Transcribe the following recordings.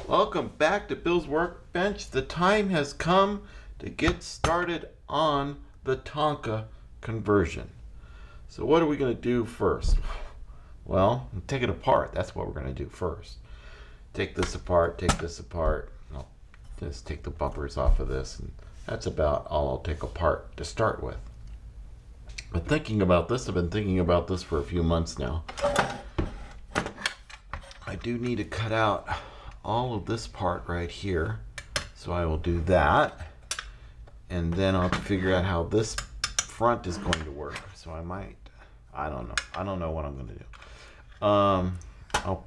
Welcome back to Bill's Workbench. The time has come to get started on the Tonka conversion. So what are we going to do first? Well, take it apart. That's what we're going to do first. Take this apart, take this apart. I'll just take the bumpers off of this, and that's about all I'll take apart to start with. But thinking about this, I've been thinking about this for a few months now. I do need to cut out all of this part right here, so I will do that, and then I'll have to figure out how this front is going to work. So I don't know what I'm going to do. I'll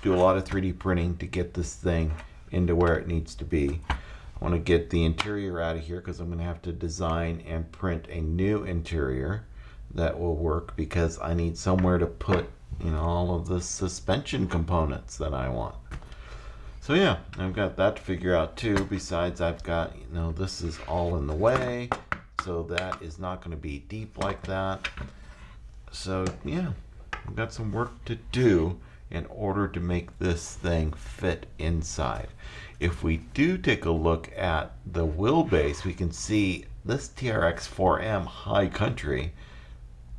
do a lot of 3D printing to get this thing into where it needs to be. I want to get the interior out of here because I'm going to have to design and print a new interior that will work, because I need somewhere to put all of the suspension components that I want. So yeah, I've got that to figure out too. Besides, I've got, this is all in the way, so that is not going to be deep like that. So yeah, I've got some work to do in order to make this thing fit inside. If we do take a look at the wheelbase, we can see this TRX-4M High Country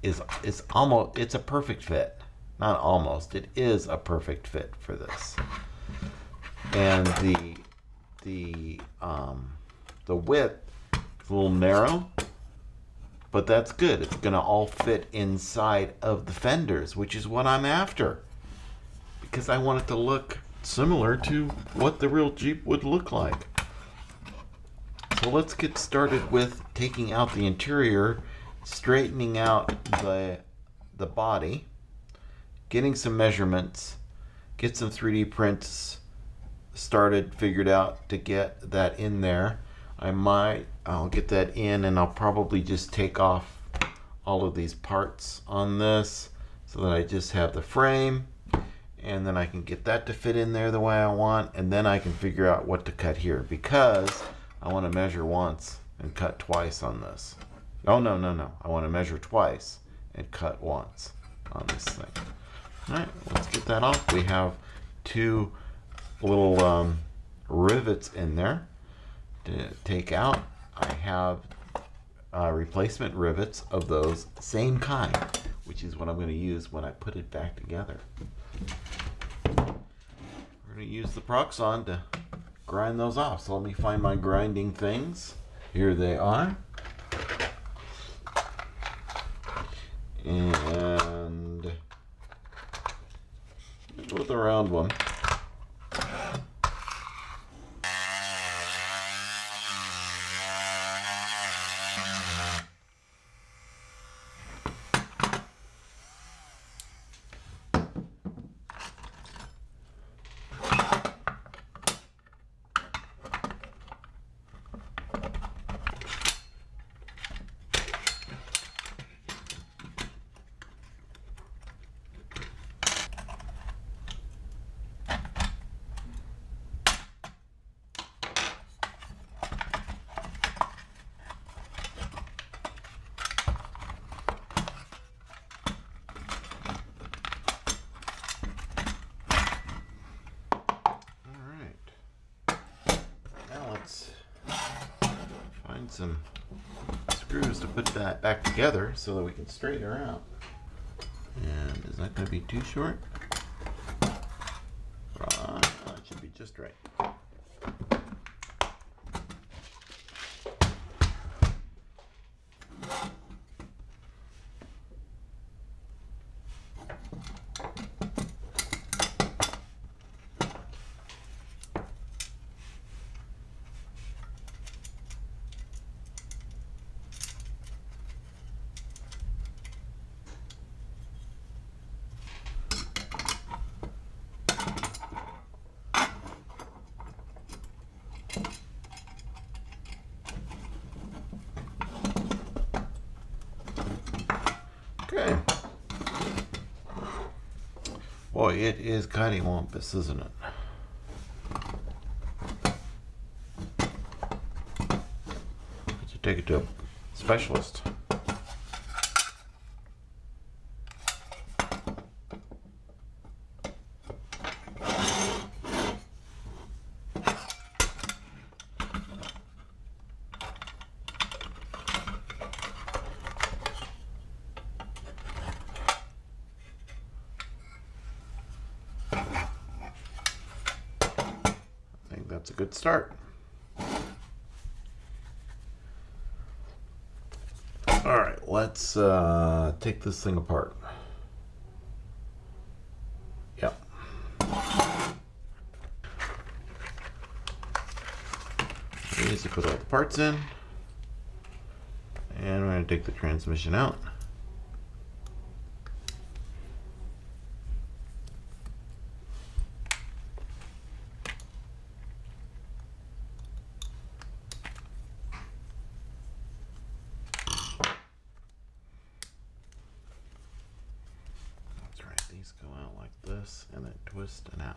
is almost, it's a perfect fit. Not almost, it is a perfect fit for this. And the width is a little narrow, but that's good. It's going to all fit inside of the fenders, which is what I'm after, because I want it to look similar to what the real Jeep would look like. So let's get started with taking out the interior, straightening out the body, getting some measurements, get some 3D prints started, figured out to get that in there. I'll get that in, and I'll probably just take off all of these parts on this so that I just have the frame, and then I can get that to fit in there the way I want, and then I can figure out what to cut here, because I want to measure once and cut twice on this. Oh, no. I want to measure twice and cut once on this thing. Alright, let's get that off. We have two little rivets in there to take out. I have replacement rivets of those same kind, which is what I'm going to use when I put it back together. We're going to use the Proxon to grind those off. So let me find my grinding things. Here they are. And go with the round one. Some screws to put that back together so that we can straighten her out. And is that going to be too short? It should be just right. Okay. Boy, it is cattywampus, isn't it? Let's take it to a specialist. that's a good start. All right, let's take this thing apart. Yep. Easy to put all the parts in. And we're going to take the transmission out. That's right, these go out like this and then twist and out.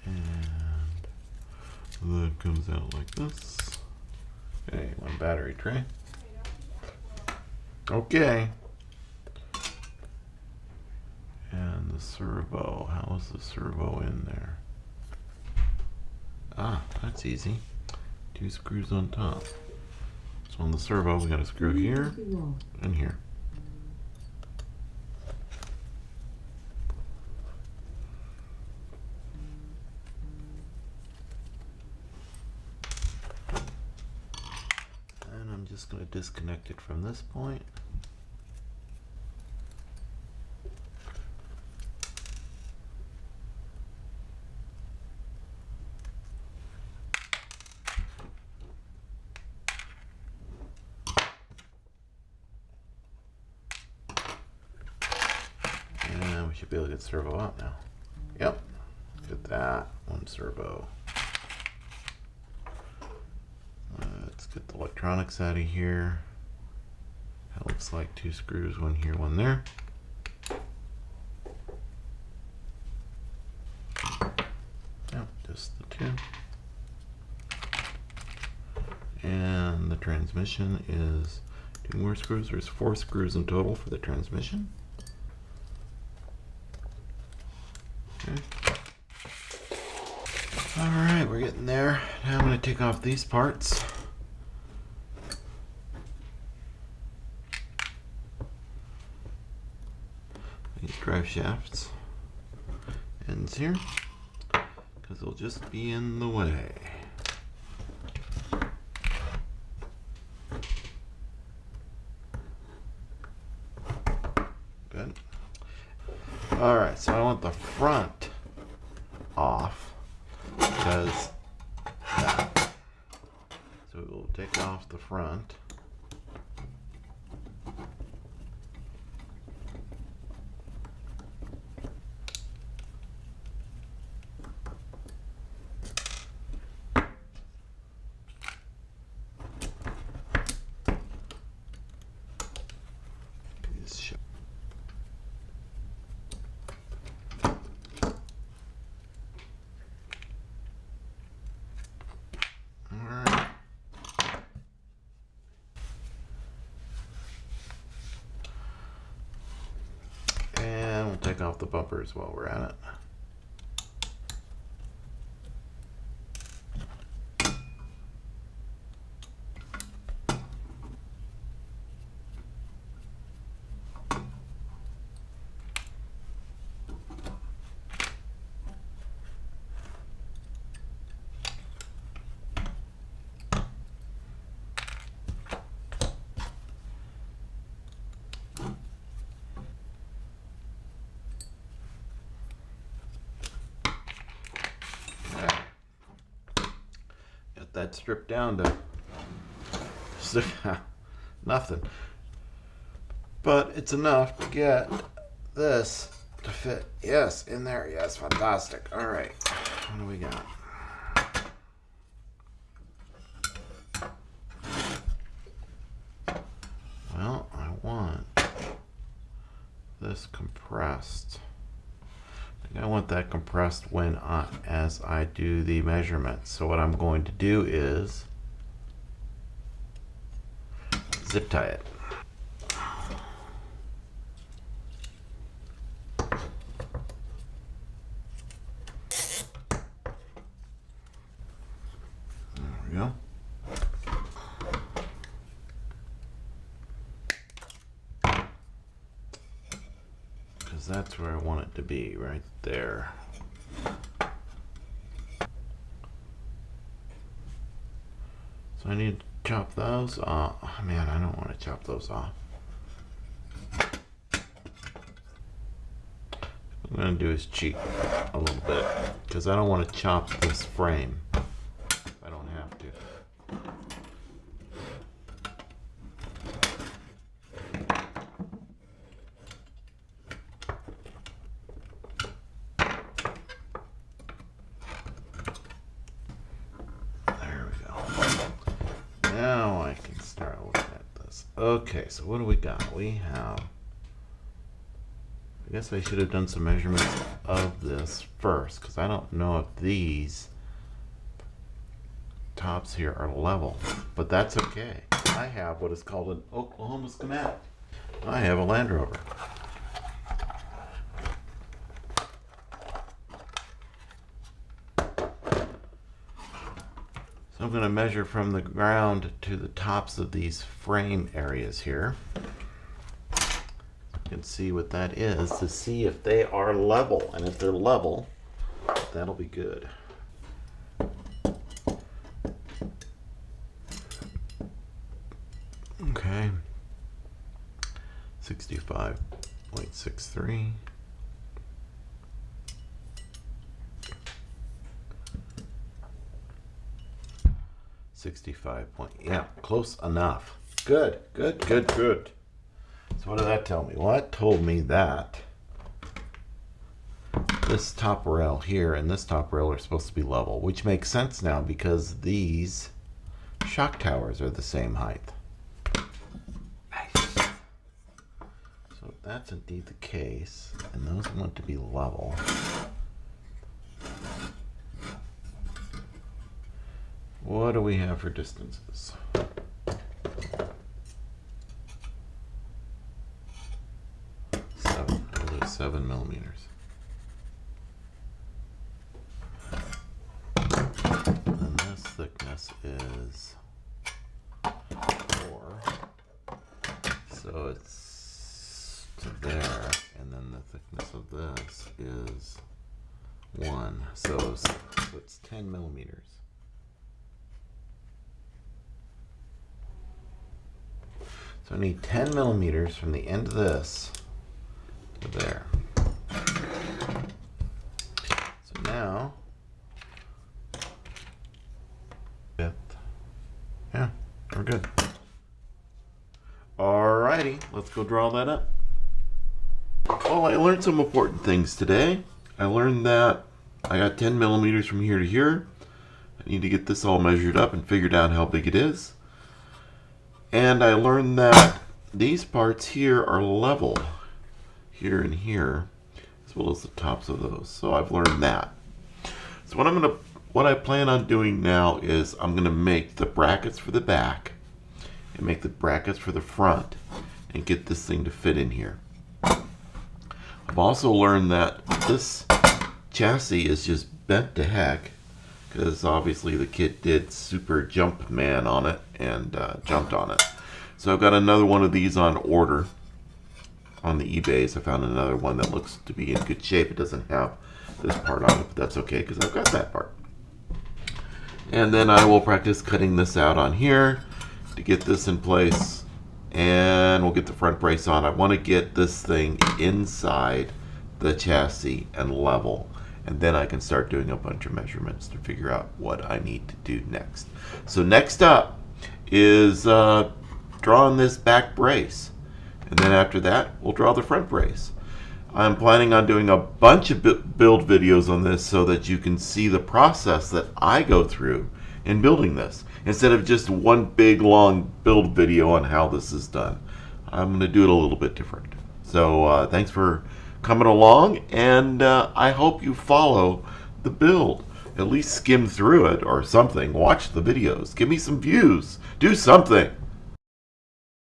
And that comes out like this. Okay, one battery tray. Okay. And the servo, how is the servo in there? Ah, that's easy. 2 screws on top. So on the servo, we got a screw here and here. And I'm just going to disconnect it from this point. And we should be able to get servo out now. Yep, look at that, one servo. Let's get the electronics out of here. That looks like 2 screws, one here, one there. Yep, just the 2. And the transmission is 2 more screws. There's 4 screws in total for the transmission. Okay. Alright, we're getting there. Now I'm going to take off these parts. These drive shafts. Ends here. Because they'll just be in the way. Good. Alright, so I want the front off because that. So we'll take off the front. Take off the bumpers while we're at it. That stripped down to nothing, but it's enough to get this to fit. Yes, in there. Yes, fantastic. All right, what do we got? Well, I want this compressed. I want that compressed when as I do the measurements. So what I'm going to do is zip tie it. There we go. Because that's where I want it to be, right there. I need to chop those off. Oh, man, I don't want to chop those off. What I'm going to do is cheat a little bit because I don't want to chop this frame. I don't have to. There we go. Now I can start looking at this. Okay, so what do we got? We have... I guess I should have done some measurements of this first because I don't know if these tops here are level, but that's okay. I have what is called an Oklahoma schematic. I have a Land Rover. So I'm going to measure from the ground to the tops of these frame areas here. You can see what that is to see if they are level, and if they're level, that'll be good. Okay, 65.63. Yeah, close enough. Good. So what did that tell me? Well, that told me that this top rail here and this top rail are supposed to be level, which makes sense now because these shock towers are the same height. Nice. So if that's indeed the case, and those want to be level, what do we have for distances? 7 millimeters. And this thickness is 4. So it's to there, and then the thickness of this is 1. So it's 10 millimeters. So I need 10 millimeters from the end of this to there. So now, yeah, we're good. Alrighty, let's go draw that up. Well, I learned some important things today. I learned that I got 10 millimeters from here to here. I need to get this all measured up and figured out how big it is. And I learned that these parts here are level, here and here, as well as the tops of those. So I've learned that. So what I plan on doing now is I'm gonna make the brackets for the back and make the brackets for the front and get this thing to fit in here. I've also learned that this chassis is just bent to heck because obviously the kid did super jump man on it and jumped on it. So I've got another one of these on order on the eBays. I found another one that looks to be in good shape. It doesn't have this part on it, but that's okay because I've got that part. And then I will practice cutting this out on here to get this in place, and we'll get the front brace on. I want to get this thing inside the chassis and level, and then I can start doing a bunch of measurements to figure out what I need to do next. So next up is drawing this back brace, and then after that we'll draw the front brace. I'm planning on doing a bunch of build videos on this so that you can see the process that I go through in building this, instead of just one big long build video on how this is done. I'm going to do it a little bit different. So thanks for coming along, and I hope you follow the build. At least skim through it or something. Watch the videos. Give me some views. Do something.